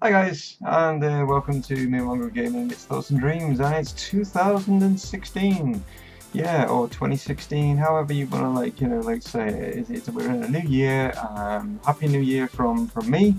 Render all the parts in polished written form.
Hi guys, and welcome to Me and Mongo Gaming. It's Thoughts and Dreams, and it's 2016, yeah, or 2016, however you want to say it. We're in a new year. Happy New Year from me,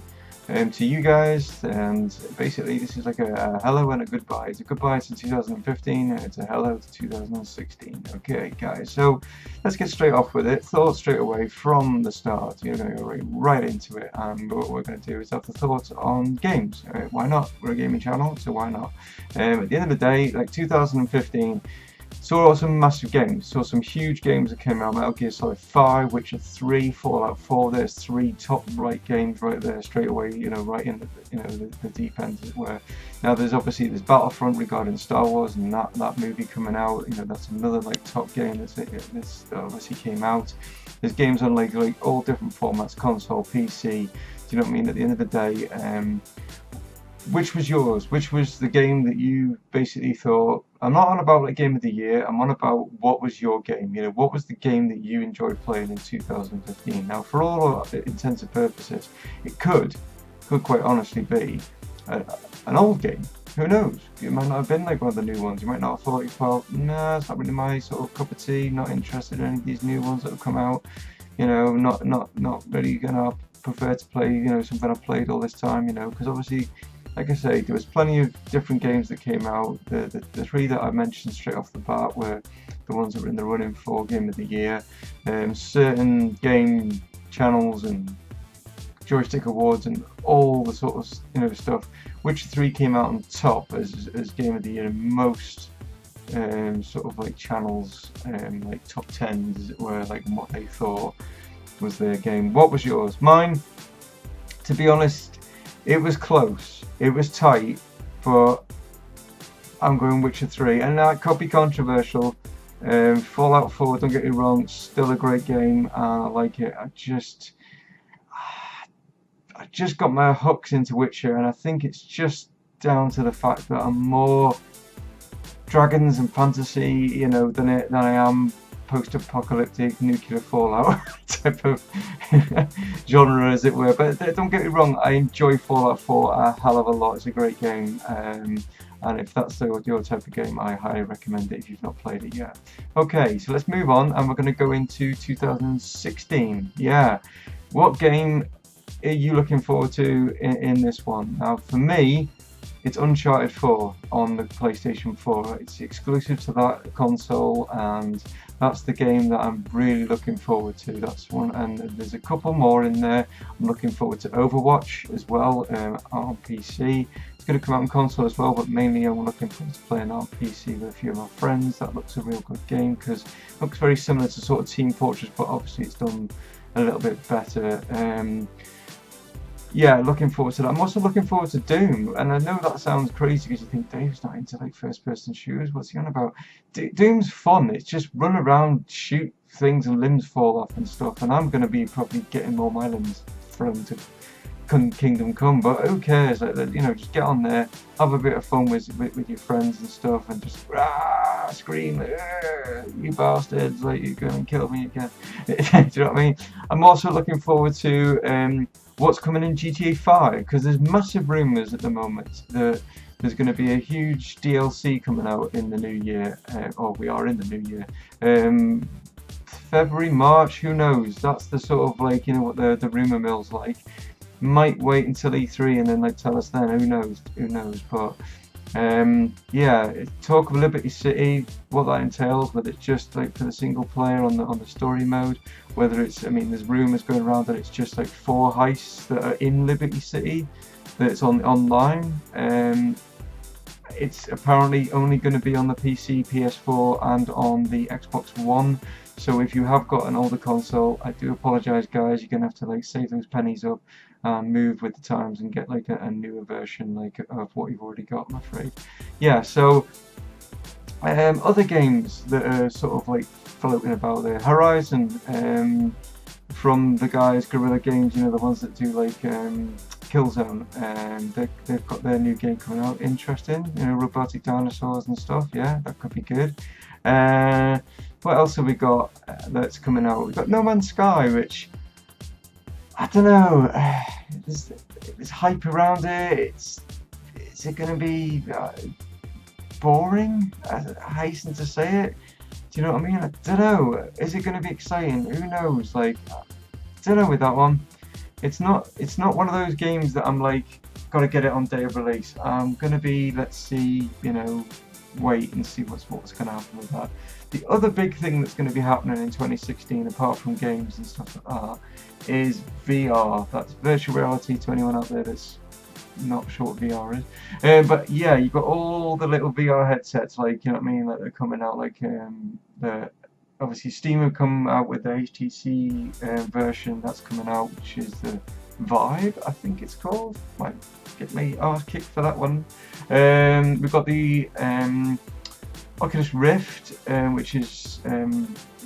to you guys. And basically, this is like a hello and a goodbye. It's a goodbye to 2015, and it's a hello to 2016. Okay, guys. So let's get straight off with it. Thoughts straight away from the start. You're going to go right into it. And what we're going to do is have the thoughts on games. Why not? We're a gaming channel, so why not? At the end of the day, like 2015, saw some massive games, saw some huge games that came out. Metal Gear Solid 5, Witcher 3, Fallout 4. There's three top right games right there straight away. Right in the deep end, as it were. Now there's Battlefront regarding Star Wars and that movie coming out. That's another like top game that's obviously came out. There's games on like all different formats, console, PC. Do you know what I mean? At the end of the day, which was yours? Which was the game that you basically thought, I'm not on about like game of the year, I'm on about what was your game? What was the game that you enjoyed playing in 2015? Now, for all intents and purposes, it could quite honestly be an old game. Who knows? It might not have been like one of the new ones. You might not have thought, well, nah, it's not really my sort of cup of tea, not interested in any of these new ones that have come out. Not really gonna prefer to play, something I've played all this time, because obviously, like I say, there was plenty of different games that came out. The three that I mentioned straight off the bat were the ones that were in the running for Game of the Year. Certain game channels and joystick awards and all the sort of stuff. Witcher 3 came out on top as Game of the Year in most sort of like channels, like top 10s as it were, like what they thought was their game. What was yours? Mine, to be honest, it was close. It was tight, but I'm going Witcher 3, and that could be controversial. Fallout 4, don't get me wrong, still a great game, and I like it. I just got my hooks into Witcher, and I think it's just down to the fact that I'm more dragons and fantasy, than I am post-apocalyptic nuclear fallout type of genre, as it were. But don't get me wrong, I enjoy Fallout 4 a hell of a lot. It's a great game, and if that's your type of game, I highly recommend it if you've not played it yet. Okay, so let's move on, and we're going to go into 2016. Yeah, what game are you looking forward to in this one? Now, for me, it's Uncharted 4 on the PlayStation 4. It's exclusive to that console, and that's the game that I'm really looking forward to. That's one, and there's a couple more in there. I'm looking forward to Overwatch as well, on PC. It's going to come out on console as well, but mainly I'm looking forward to playing on PC with a few of my friends. That looks a real good game because it looks very similar to sort of Team Fortress, but obviously it's done a little bit better. Yeah, looking forward to that. I'm also looking forward to Doom, and I know that sounds crazy because you think Dave's not into like first-person shooters. What's he on about? Doom's fun. It's just run around, shoot things, and limbs fall off and stuff. And I'm going to be probably getting all my limbs thrown to Kingdom Come, but who cares? Just get on there, have a bit of fun with your friends and stuff, and just scream, you bastards, like you're going to kill me again. Do you know what I mean? I'm also looking forward to what's coming in GTA 5, because there's massive rumours at the moment that there's going to be a huge DLC coming out in the new year, or we are in the new year. February, March, who knows? That's the sort of like, what the rumour mill's like. Might wait until E3 and then like tell us then. Who knows? But yeah, talk of Liberty City, what that entails, whether it's just like for the single player on the story mode, whether it's, there's rumours going around that it's just like 4 heists that are in Liberty City, that it's online. It's apparently only going to be on the PC, PS4, and on the Xbox One. So if you have got an older console, I do apologise, guys. You're going to have to like save those pennies up and move with the times and get like a newer version like of what you've already got, I'm afraid. Yeah, so other games that are sort of like floating about there. Horizon, from the guys Guerrilla Games, the ones that do like Killzone, and they've got their new game coming out. Interesting, robotic dinosaurs and stuff. Yeah, that could be good. What else have we got that's coming out? We've got No Man's Sky, which I don't know. there's hype around it. Is it going to be boring? I hasten to say it. Do you know what I mean? I don't know. Is it going to be exciting? Who knows? Like, I don't know with that one. It's not one of those games that I'm like, gotta get it on day of release. I'm gonna be, let's see, wait and see what's gonna happen with that. The other big thing that's gonna be happening in 2016, apart from games and stuff like that, is VR. That's virtual reality. To anyone out there that's not sure what VR is, but yeah, you've got all the little VR headsets, like, you know what I mean, like they're coming out, like the obviously Steam have come out with the HTC version that's coming out, which is the Vive, I think it's called. Might get me arse kicked for that one. We've got the Oculus Rift, which is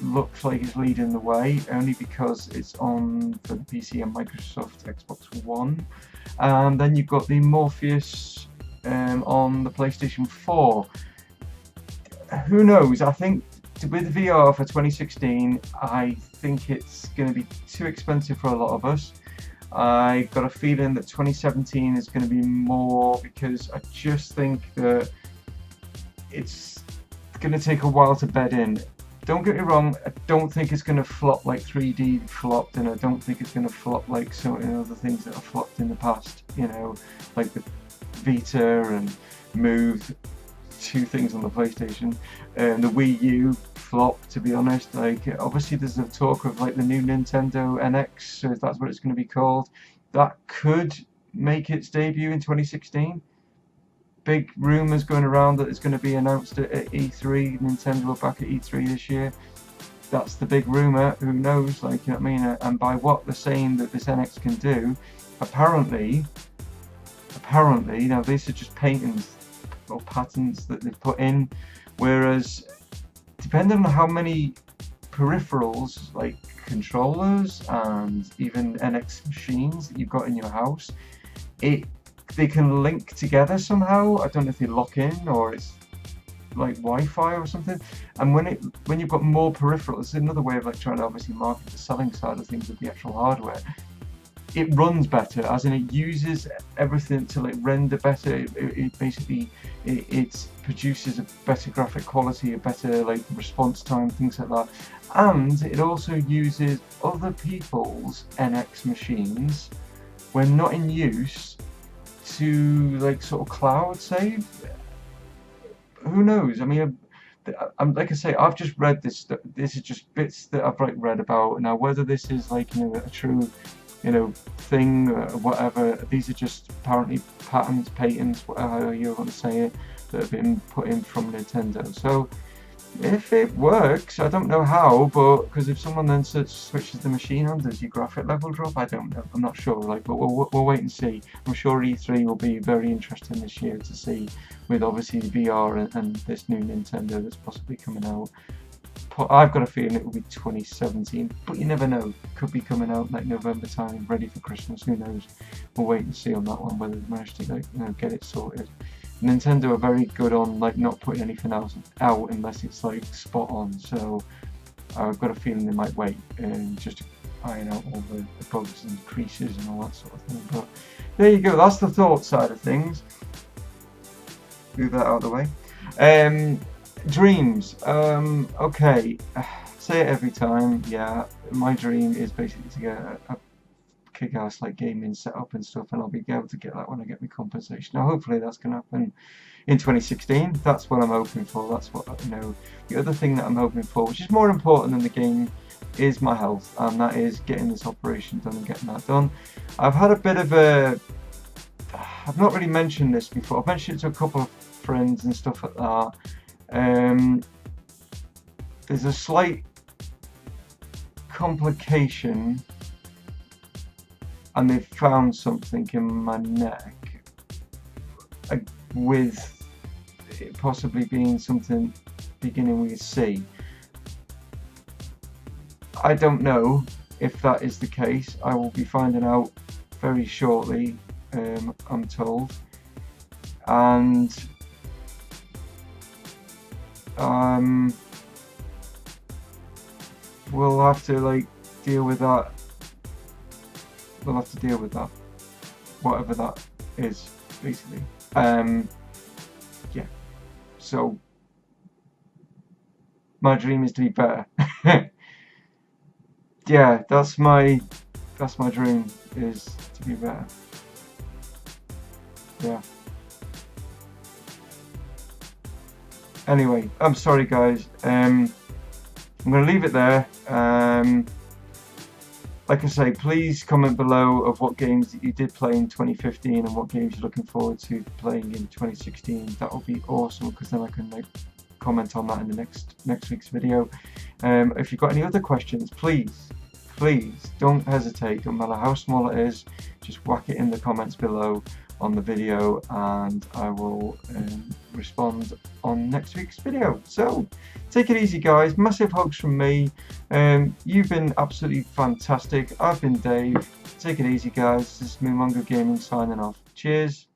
looks like it's leading the way, only because it's on for the PC and Microsoft Xbox One. And then you've got the Morpheus on the PlayStation 4. Who knows? I think with VR for 2016, I think it's going to be too expensive for a lot of us. I got a feeling that 2017 is going to be more, because I just think that it's going to take a while to bed in. Don't get me wrong, I don't think it's going to flop like 3D flopped, and I don't think it's going to flop like so many other things that have flopped in the past, like the Vita and Move, two things on the PlayStation. The Wii U flop, to be honest. Like, obviously there's a talk of like the new Nintendo NX, so if that's what it's going to be called, that could make its debut in 2016. Big rumours going around that it's going to be announced at E3. Nintendo are back at E3 this year. That's the big rumour. Who knows? Like, you know what I mean? And by what they're saying that this NX can do, apparently, now these are just patents or patents that they've put in. Whereas, depending on how many peripherals, like controllers and even NX machines that you've got in your house, they can link together somehow. I don't know if they lock in or it's like Wi-Fi or something. And when you've got more peripherals, it's another way of like trying to obviously market the selling side of things with the actual hardware. It runs better, as in it uses everything to like render better. It basically produces a better graphic quality, a better like response time, things like that. And it also uses other people's NX machines when not in use to like sort of cloud save. Who knows? I mean, I'm like I say, I've just read this. This is just bits that I've like read about. Now, whether this is like a true thing or whatever, these are just apparently patents, whatever you want to say it, that have been put in from Nintendo. So if it works, I don't know how, but because if someone then switches the machine on, does your graphic level drop? I don't know. I'm not sure. Like, but we'll wait and see. I'm sure E3 will be very interesting this year to see, with obviously VR and this new Nintendo that's possibly coming out. I've got a feeling it will be 2017, but you never know. Could be coming out like November time, ready for Christmas. Who knows? We'll wait and see on that one whether they manage to get it sorted. Nintendo are very good on like not putting anything else out unless it's like spot on. So I've got a feeling they might wait and just iron out all the bugs and creases and all that sort of thing. But there you go. That's the thought side of things. Move that out of the way. Dreams. Okay. Say it every time. Yeah, my dream is basically to get a kick-ass like gaming setup and stuff, and I'll be able to get that when I get my compensation. Now, hopefully, that's going to happen in 2016. That's what I'm hoping for. That's what The other thing that I'm hoping for, which is more important than the game, is my health, and that is getting this operation done and getting that done. I've had a bit of a. I've not really mentioned this before. I've mentioned it to a couple of friends and stuff like that. There's a slight complication, and they've found something in my neck with it possibly being something beginning with C. I don't know if that is the case. I will be finding out very shortly, I'm told, and we'll have to like deal with that. We'll have to deal with that. whatever that is, basically. Yeah. So my dream is to be better. Yeah, that's my dream, is to be better. Yeah. Anyway, I'm sorry guys. I'm gonna leave it there. Like I say, please comment below of what games that you did play in 2015 and what games you're looking forward to playing in 2016. That would be awesome, because then I can like comment on that in the next week's video. If you've got any other questions, please don't hesitate. No matter how small it is, just whack it in the comments below on the video, and I will respond on next week's video. So take it easy guys, massive hugs from me. You've been absolutely fantastic. I've been Dave. Take it easy guys. This is Moonmongo Gaming signing off. Cheers.